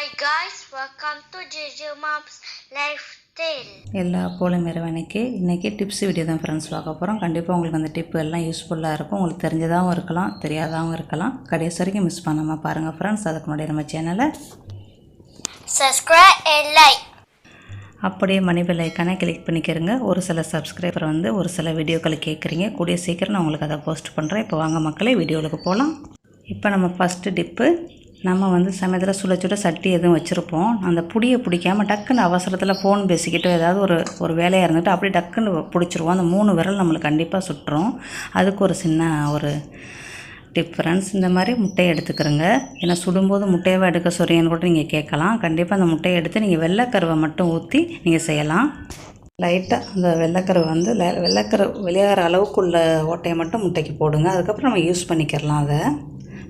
Hi guys, welcome to JJ Mom's Lifestyle. எல்லா போலும் இறைவனுக்கு இன்றைக்கி டிப்ஸ் வீடியோ தான் ஃப்ரெண்ட்ஸ் பார்க்க போகிறோம். கண்டிப்பாக உங்களுக்கு அந்த டிப்பு எல்லாம் யூஸ்ஃபுல்லாக இருக்கும். உங்களுக்கு தெரிஞ்சதாகவும் இருக்கலாம், தெரியாதாகவும் இருக்கலாம். கடைசி வரைக்கும் மிஸ் பண்ணாமல் பாருங்கள் ஃப்ரெண்ட்ஸ். அதுக்கு முன்னாடி நம்ம சேனலை subscribe and like. அப்படியே மணி பெல் ஐக்கானை கிளிக் பண்ணிக்கிறங்க. ஒரு சில சப்ஸ்கிரைபர் ஒரு சில வீடியோக்களை கேட்குறீங்க. கூடிய சீக்கிரம் நான் உங்களுக்கு அதை போஸ்ட் பண்ணுறேன். இப்போ வாங்க மக்களே வீடியோவுக்கு போகலாம். இப்போ நம்ம ஃபஸ்ட்டு டிப்பு, நம்ம சமயத்தில் சுட சுட சட்டி எதுவும் வச்சுருப்போம். அந்த புடியை பிடிக்காமல் டக்குன்னு அவசரத்தில் ஃபோன் பேசிக்கிட்டு ஏதாவது ஒரு வேலையாக இருந்துட்டு அப்படியே டக்குன்னு பிடிச்சிருவோம். அந்த 3 விரல் நம்மளுக்கு கண்டிப்பாக சுட்டுரும். அதுக்கு ஒரு சின்ன ஒரு டிஃப்ரென்ஸ். இந்த மாதிரி முட்டையை எடுத்துக்கிறங்க. ஏன்னா சுடும்போது முட்டையவை எடுக்க சொல்கிறீங்கன்னு கூட நீங்கள் கேட்கலாம். கண்டிப்பாக அந்த முட்டையை எடுத்து நீங்கள் வெள்ளைக்கருவை மட்டும் ஊற்றி நீங்கள் செய்யலாம். லைட்டாக அந்த வெள்ளைக்கருவை வெள்ளைக்கரு வெளியாகிற அளவுக்குள்ள ஓட்டையை மட்டும் முட்டைக்கு போடுங்க. அதுக்கப்புறம் நம்ம யூஸ் பண்ணிக்கிறலாம். அதை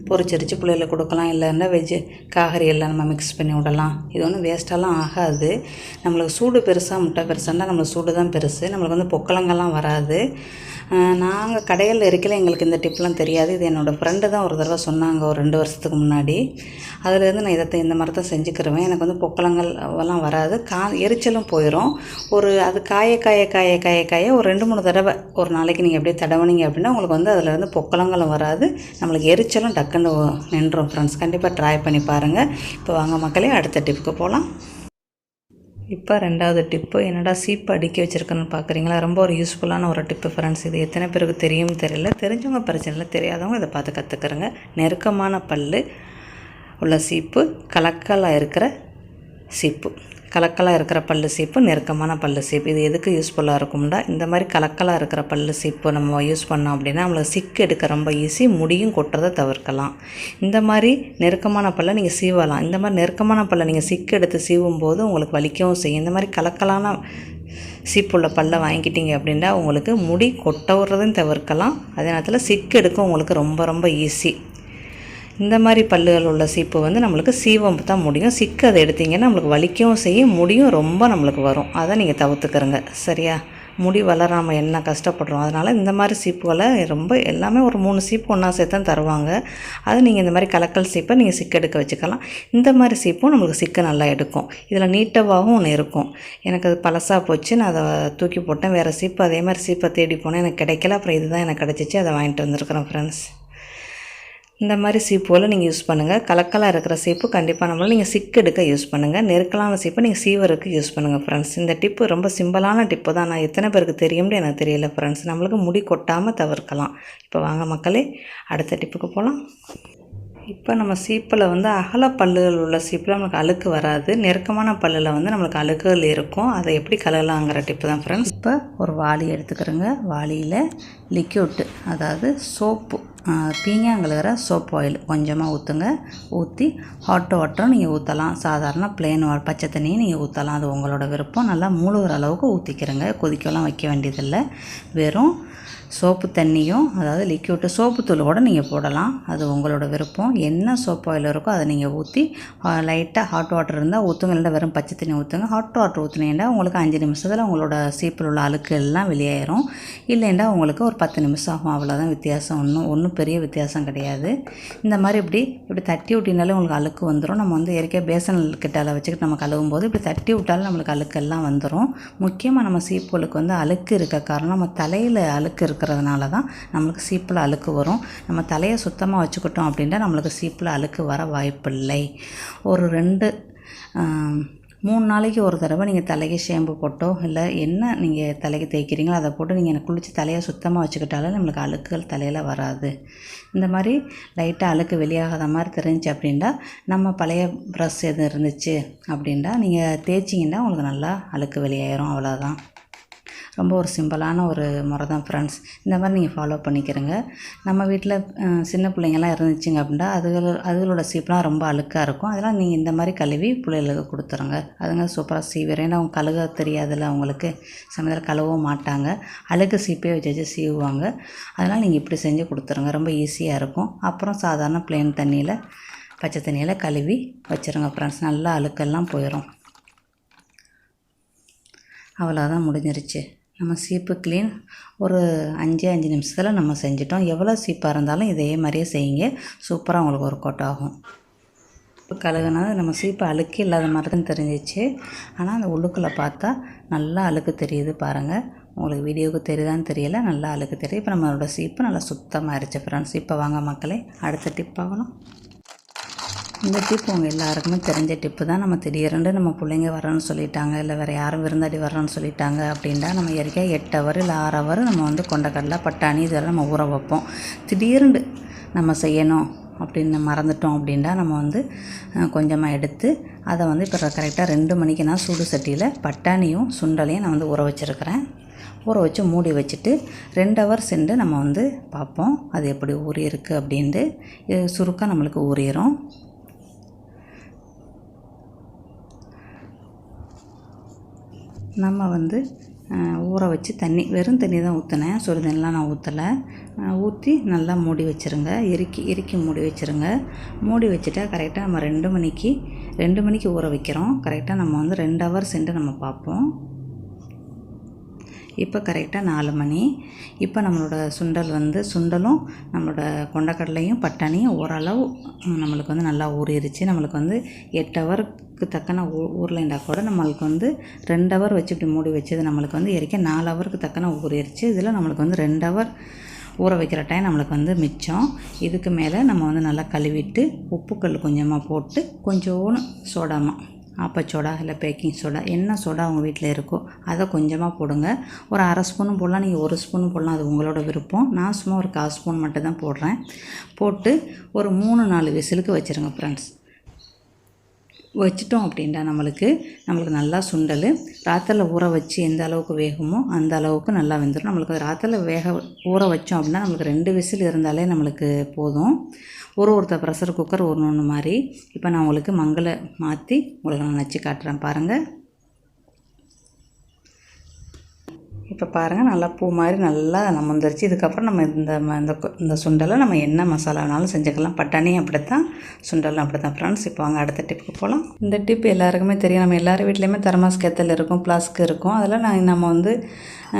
பொரிச்சரிச்சு பிள்ளைகளுக்கு கொடுக்கலாம். இல்லைன்னா வெஜ்ஜு காய்கறி எல்லாம் நம்ம மிக்ஸ் பண்ணி விடலாம். இது ஒன்றும் வேஸ்ட்டெல்லாம் ஆகாது. நம்மளுக்கு சூடு பெருசாக முட்டை பெருசான்னா நம்மளுக்கு சூடு தான் பெருசு. நம்மளுக்கு பொக்கலங்கள்லாம் வராது. நாங்கள் கடையில் இருக்கல எங்களுக்கு இந்த டிப்லாம் தெரியாது. இது என்னோடய ஃப்ரெண்டு தான் ஒரு தடவை சொன்னாங்க ஒரு 2 வருஷத்துக்கு முன்னாடி. அதுலேருந்து நான் இந்த மாதிரி தான் செஞ்சுக்கிருவேன். எனக்கு பொக்கலங்கள் எல்லாம் வராது. எரிச்சலும் போயிடும். அது காய ஒரு 2-3 தடவை ஒரு நாளைக்கு நீங்கள் அப்படியே தடவுனீங்க அப்படின்னா உங்களுக்கு அதில் பொக்கலங்களும் வராது. நம்மளுக்கு எரிச்சலும் டக்குன்னு நின்றும் ஃப்ரெண்ட்ஸ். கண்டிப்பாக ட்ரை பண்ணி பாருங்கள். இப்போ வாங்க மக்களே அடுத்த டிப்புக்கு போகலாம். இப்போ 2வது டிப்பு, என்னடா சீப்பு அடுக்கி வச்சுருக்கேன்னு பார்க்குறீங்களா? ரொம்ப ஒரு யூஸ்ஃபுல்லான ஒரு டிப்பு ஃப்ரெண்ட்ஸ். இது எத்தனை பேருக்கு தெரியும் தெரியல. தெரிஞ்சவங்க பிரச்சனை இல்லை, தெரியாதவங்க இதை பார்த்து கற்றுக்குறங்க. நெருக்கமான பல் உள்ள சீப்பு, கலக்கலாக இருக்கிற சீப்பு. கலக்கலாக இருக்கிற பல்லு சீப்பு, நெருக்கமான பல்லு சீப்பு. இது எதுக்கு யூஸ்ஃபுல்லாக இருக்கும்டா, இந்த மாதிரி கலக்கலாக இருக்கிற பல்லு சீப்பு நம்ம யூஸ் பண்ணோம் அப்படின்னா நம்மளுக்கு சிக்கு எடுக்க ரொம்ப ஈஸி, முடியும் கொட்டுறதை தவிர்க்கலாம். இந்த மாதிரி நெருக்கமான பல்லை நீங்கள் சீவலாம். இந்த மாதிரி நெருக்கமான பல்லை நீங்கள் சிக்கு எடுத்து சீவும் போது உங்களுக்கு வலிக்கவும் செய்யும். இந்த மாதிரி கலக்கலான சீப்புள்ள பல்லை வாங்கிக்கிட்டீங்க அப்படின்னா உங்களுக்கு முடி கொட்ட விடுறதையும் தவிர்க்கலாம். அதே நேரத்தில் சிக்கு எடுக்க உங்களுக்கு ரொம்ப ரொம்ப ஈஸி. இந்த மாதிரி பல்லுகள் உள்ள சீப்பு நம்மளுக்கு சீவம் தான் முடியும். சிக்கு அதை எடுத்திங்கன்னா நம்மளுக்கு வலிக்கவும் செய்யும், முடியும் ரொம்ப நம்மளுக்கு வரும். அதை நீங்கள் தவிர்த்துக்கிறங்க சரியா? முடி வளராமல் என்ன கஷ்டப்படுறோம். அதனால் இந்த மாதிரி சீப்புகளை ரொம்ப எல்லாமே ஒரு 3 சீப்பு ஒன்றா சேர்த்து தான் தருவாங்க. அதை நீங்கள் இந்த மாதிரி கலக்கல் சீப்பை நீங்கள் சிக்கு எடுக்க வச்சுக்கலாம். இந்த மாதிரி சீப்பும் நம்மளுக்கு சிக்கு நல்லா எடுக்கும். இதில் நீட்டவாகவும் ஒன்று இருக்கும். எனக்கு அது பழசாக போச்சு, நான் அதை தூக்கி போட்டேன். வேறு சீப்பு அதே மாதிரி சீப்பை தேடி போனேன், எனக்கு கிடைக்கல. அப்புறம் இதுதான் எனக்கு கிடச்சிச்சு, அதை வாங்கிட்டு வந்திருக்கிறேன் ஃப்ரெண்ட்ஸ். இந்த மாதிரி சீப்புகளை நீங்கள் யூஸ் பண்ணுங்கள். கலக்கலாக இருக்கிற சீப்பு கண்டிப்பாக நீங்கள் சிக்கு எடுக்க யூஸ் பண்ணுங்கள். நெருக்கலான சீப்பை நீங்கள் சீவருக்கு யூஸ் பண்ணுங்கள் ஃப்ரெண்ட்ஸ். இந்த டிப்பு ரொம்ப சிம்பிளான டிப்பு தான். நான் எத்தனை பேருக்கு தெரியும்னு எனக்கு தெரியல ஃப்ரெண்ட்ஸ். நம்மளுக்கு முடி கொட்டாமல் தவிர்க்கலாம். இப்போ வாங்க மக்களே அடுத்த டிப்புக்கு போகலாம். இப்போ நம்ம சீப்பில் அகல பல்லுகள் உள்ள சீப்பில் நம்மளுக்கு அழுக்கு வராது. நெருக்கமான பல்லில் நம்மளுக்கு அழுக்குகள் இருக்கும். அதை எப்படி கலக்கலாங்கிற டிப்பு தான் ஃப்ரெண்ட்ஸ். இப்போ ஒரு வாளி எடுத்துக்கிறோங்க. வாளியில் லிக்யூட்டு, அதாவது சோப்பு, பீங்காங்கழுகிற சோப் ஆயில் கொஞ்சமாக ஊற்றுங்க. ஊற்றி ஹாட் வாட்டரும் நீங்கள் ஊற்றலாம். சாதாரண பிளெயின் பச்சை தண்ணியும் நீங்கள் ஊற்றலாம். அது உங்களோட விருப்பம். நல்லா மூழ்கிற அளவுக்கு ஊற்றிக்கிறங்க. கொதிக்கலாம் வைக்க வேண்டியதில்லை. வெறும் சோப்பு தண்ணியும், அதாவது லிக்யூட்டு சோப்பு தூள் கூட நீங்கள் போடலாம். அது உங்களோட விருப்பம். என்ன சோப் ஆயில் இருக்கோ அதை நீங்கள் ஊற்றி லைட்டாக ஹாட் வாட்டர் இருந்தால் ஊற்றுங்க. இல்லை வெறும் பச்சை தண்ணி ஊற்றுங்க. ஹாட் வாட்டர் ஊற்றுனீங்கன்னா உங்களுக்கு 5 நிமிஷத்தில் உங்களோட சீப்பில் உள்ள அழுக்கு எல்லாம் வெளியேறும். இல்லைன்னா உங்களுக்கு ஒரு 10 நிமிஷம் ஆகும். அவ்வளோதான் வித்தியாசம். ஒன்றும் பெரிய வித்தியாசம் கிடையாது. இந்த மாதிரி இப்படி தட்டி விட்டினாலே உங்களுக்கு அழுக்கு வந்துடும். நம்ம இயற்கையாக பேசன் கிட்டால வச்சுக்கிட்டு நம்ம கழுவும் போது இப்படி தட்டி விட்டாலும் நம்மளுக்கு அழுக்கெல்லாம் வந்துடும். முக்கியமாக நம்ம சீப்புகளுக்கு அழுக்கு இருக்க காரணம் நம்ம தலையில் அழுக்கு இருக்கிறதுனால தான் நம்மளுக்கு சீப்பில் அழுக்கு வரும். நம்ம தலையை சுத்தமாக வச்சுக்கிட்டோம் அப்படின்னா நம்மளுக்கு சீப்பில் அழுக்கு வர வாய்ப்பில்லை. ஒரு 2-3 நாளைக்கு ஒரு தடவை நீங்கள் தலைக்கு ஷாம்பு போட்டோ இல்லை என்ன நீங்கள் தலைக்கு தேய்க்கிறீங்களோ அதை போட்டு நீங்கள் குளித்து தலையை சுத்தமாக வச்சுக்கிட்டாலே நம்மளுக்கு அழுக்குகள் தலையில் வராது. இந்த மாதிரி லைட்டாக அழுக்கு வெளியாகாத மாதிரி தெரிஞ்சு அப்படின்னா நம்ம பழைய ப்ரஷ் எதுவும் இருந்துச்சு அப்படின்னா நீங்கள் தேய்ச்சிங்கன்னா உங்களுக்கு நல்லா அழுக்கு வெளியாயிரும். அவ்வளோதான். ரொம்ப ஒரு சிம்பிளான ஒரு முறை தான் ஃப்ரெண்ட்ஸ். இந்த மாதிரி நீங்கள் ஃபாலோ பண்ணிக்கிறங்க. நம்ம வீட்டில் சின்ன பிள்ளைங்கள்லாம் இருந்துச்சுங்க அப்படின்னா அதுகளோட சீப்லாம் ரொம்ப அழுக்காக இருக்கும். அதெல்லாம் நீங்கள் இந்த மாதிரி கழுவி பிள்ளைகளுக்கு கொடுத்துருங்க. அதுங்க சூப்பராக சீவிடுறேன். ஏன்னா அவங்க கழுக தெரியாதுல்ல, அவங்களுக்கு சமயத்தில் கழுவவும் மாட்டாங்க. அழுக்கு சீப்பே வச்சு சீவுவாங்க. அதனால் நீங்கள் இப்படி செஞ்சு கொடுத்துருங்க. ரொம்ப ஈஸியாக இருக்கும். அப்புறம் சாதாரண பிளெயின் தண்ணியில் பச்சை தண்ணியில் கழுவி வச்சுருங்க ஃப்ரெண்ட்ஸ். நல்லா அழுக்கெல்லாம் போயிடும். அவ்வளோதான், முடிஞ்சிருச்சு. நம்ம சீப்பு க்ளீன் ஒரு 5 நிமிஷத்தில் நம்ம செஞ்சிட்டோம். எவ்வளோ சீப்பாக இருந்தாலும் இதே மாதிரியே செய்யுங்க. சூப்பராக உங்களுக்கு ஒர்க் அவுட் ஆகும். கழுகுனா நம்ம சீப்பு அழுக்கே இல்லாத மாதிரி தான் தெரிஞ்சிச்சு. ஆனால் அந்த உள்ளுக்குள்ளே பார்த்தா நல்லா அழுக்கு தெரியுது பாருங்கள். உங்களுக்கு வீடியோவுக்கு தெரியுதான்னு தெரியல, நல்லா அழுக்கு தெரியுது. இப்போ நம்மளோட சீப்பு நல்லா சுத்தமாகிடுச்சு ஃப்ரெண்ட்ஸ். இப்போ வாங்க மக்களே அடுத்த டிப் ஆகணும். இந்த டிப் உங்கள் எல்லாருக்குமே தெரிஞ்ச டிப்பு தான். நம்ம திடீர்னு நம்ம பிள்ளைங்க வரேன்னு சொல்லிட்டாங்க, இல்லை வேறு யாரும் விருந்தாடி வரேன்னு சொல்லிட்டாங்க அப்படின்டா நம்ம இயற்கையாக 8 ஹவர் இல்லை 6 ஹவர் நம்ம வந்து கொண்டக்கடலை பட்டாணி இதெல்லாம் நம்ம ஊற வைப்போம். திடீர்னு நம்ம செய்யணும் அப்படின்னு மறந்துட்டோம் அப்படின்டா நம்ம வந்து கொஞ்சமாக எடுத்து அதை வந்து இப்போ கரெக்டாக 2 மணிக்கு நான் சுடு சட்டியில் பட்டாணியும் சுண்டலையும் நான் வந்து ஊற வச்சுருக்கிறேன். ஊற வச்சு மூடி வச்சுட்டு 2 ஹவர் சென்று நம்ம வந்து பார்ப்போம் அது எப்படி ஊறி இருக்குது அப்படின்ட்டு. சுருக்கம் நம்மளுக்கு ஊறிடும். நம்ம வந்து ஊற வச்சு தண்ணி வெறும் தண்ணி தான் ஊற்றினேன், சுடு தண்ணிலாம் நான் ஊற்றலை. ஊற்றி நல்லா மூடி வச்சுருங்க, இறுக்கி மூடி வச்சுருங்க. மூடி வச்சுட்டா கரெக்டாக நம்ம 2 மணிக்கு ஊற வைக்கிறோம். கரெக்டாக நம்ம வந்து 2 ஹவர் சென்று நம்ம பார்ப்போம். இப்போ கரெக்டாக 4 மணி. இப்போ நம்மளோட சுண்டலும் நம்மளோட கொண்டக்கடலையும் பட்டாணியும் ஓரளவு நம்மளுக்கு வந்து நல்லா ஊறிடுச்சு. நம்மளுக்கு வந்து 8 ஹவருக்கு தக்கன ஊறலைண்டா கூட நம்மளுக்கு வந்து 2 ஹவர் வச்சு இப்படி மூடி வச்சது நம்மளுக்கு வந்து இறக்க 4 ஹவருக்கு தக்கன ஊறிடுச்சு. இதில் நம்மளுக்கு வந்து 2 ஹவர் ஊற வைக்கிற டைம் நம்மளுக்கு வந்து மிச்சம். இதுக்கு மேலே நம்ம வந்து நல்லா கழுவிட்டு உப்புக்கல் கொஞ்சமாக போட்டு கொஞ்சோன்னு சோடாமா ஆப்பச்சோடா இல்லை பேக்கிங் சோடா என்ன சோடா உங்கள் வீட்டில் இருக்கோ அதை கொஞ்சமாக போடுங்க. ஒரு 1/2 ஸ்பூனும் போடலாம், நீங்கள் 1 ஸ்பூனும் போடலாம், அது உங்களோட விருப்பம். நான் சும்மா ஒரு 1/4 ஸ்பூன் மட்டும் தான் போடுறேன். போட்டு ஒரு 3-4 விசிலுக்கு வச்சுருங்க ஃப்ரெண்ட்ஸ். வச்சிட்டோம் அப்படின்டா நம்மளுக்கு நல்லா சுண்டல் ராத்திரில் ஊற வச்சு எந்த அளவுக்கு வேகுமோ அந்த அளவுக்கு நல்லா வெந்துடும். நம்மளுக்கு ராத்திரில் ஊற வச்சோம் அப்படின்னா நம்மளுக்கு 2 விசில் இருந்தாலே நம்மளுக்கு போதும். ஒருத்தர் ப்ரெஷர் குக்கர் ஒன்று மாதிரி. இப்போ நான் உங்களுக்கு மங்களை மாற்றி உங்களுக்கு நான் நச்சு காட்டுறேன் பாருங்கள். இப்போ பாருங்கள் நல்லா பூ மாதிரி நல்லா நம்ம வந்துருச்சு. இதுக்கப்புறம் நம்ம இந்த சுண்டலை நம்ம என்ன மசாலா வேணாலும் செஞ்சுக்கலாம். பட்டாணியும் அப்படித்தான், சுண்டலும் அப்படித்தான் ஃப்ரெண்ட்ஸ். இப்போ வாங்க அடுத்த டிப்புக்கு போகலாம். இந்த டிப் எல்லாருக்குமே தெரியும். நம்ம எல்லார் வீட்லேயுமே தெர்மாஸ் கேத்தல் இருக்கும், ஃப்ளாஸ்க் இருக்கும். அதில் நம்ம வந்து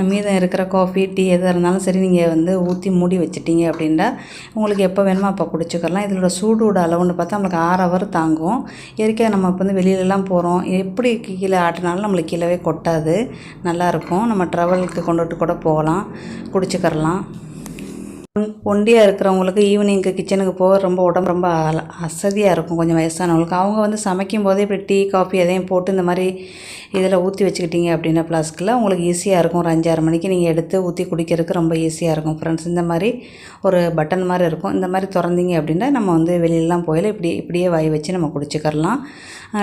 மீதம் இருக்கிற காஃபி டீ எதாக இருந்தாலும் சரி நீங்கள் வந்து ஊற்றி மூடி வச்சிட்டிங்க அப்படின்னா உங்களுக்கு எப்போ வேணுமோ அப்போ குடிச்சிக்கலாம். இதோட சூடோட அளவுன்னு பார்த்தா நம்மளுக்கு 6 ஹவர் தாங்கும். இயற்கையாக நம்ம இப்போ வந்து வெளியிலலாம் போகிறோம், எப்படி கீழே ஆட்டினாலும் நம்மளுக்கு கீழே கொட்டாது, நல்லாயிருக்கும். நம்ம ட்ராவலுக்கு கொண்டுட்டு கூட போகலாம், குடிச்சிக்கிறலாம். ஒண்டியாக இருக்கிறவங்களுக்கு ஈவினிங்க்கு கிச்சனுக்கு போக ரொம்ப உடம்பு ரொம்ப அசதியாக இருக்கும். கொஞ்சம் வயசானவங்களுக்கு அவங்க வந்து சமைக்கும் போதே இப்படி டீ காஃபி எதையும் போட்டு இந்த மாதிரி இதில் ஊற்றி வச்சுக்கிட்டீங்க அப்படின்னா ஃப்ளாஸ்கில் உங்களுக்கு ஈஸியாக இருக்கும். ஒரு 5-6 மணிக்கு நீங்கள் எடுத்து ஊற்றி குடிக்கிறதுக்கு ரொம்ப ஈஸியாக இருக்கும் ஃப்ரெண்ட்ஸ். இந்த மாதிரி ஒரு பட்டன் மாதிரி இருக்கும். இந்த மாதிரி திறந்தீங்க அப்படின்னா நம்ம வந்து வெளியிலலாம் போயில இப்படியே வாய் வச்சு நம்ம குடிச்சிக்கிறலாம்.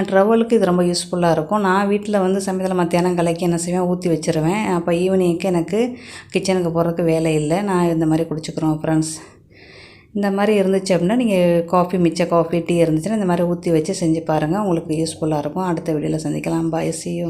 ட்ரவலுக்கு இது ரொம்ப யூஸ்ஃபுல்லாக இருக்கும். நான் வீட்டில் வந்து சமயத்தில் மத்தியானம் கலைக்கு என்ன செய்வேன், ஊற்றி வச்சுருவேன். அப்போ ஈவினிங்க்கு எனக்கு கிச்சனுக்கு போகிறதுக்கு வேலை இல்லை, நான் இந்த மாதிரி குடிச்சிக்கிறோம் ஃப்ரெண்ட்ஸ். இந்த மாதிரி இருந்துச்சு அப்படின்னா நீங்கள் மிச்ச காஃபி டீ இருந்துச்சுன்னா இந்த மாதிரி ஊற்றி வச்சு செஞ்சு பாருங்கள், உங்களுக்கு யூஸ்ஃபுல்லாக இருக்கும். அடுத்த வீடியோவில் சந்திக்கலாம். பாய், see you.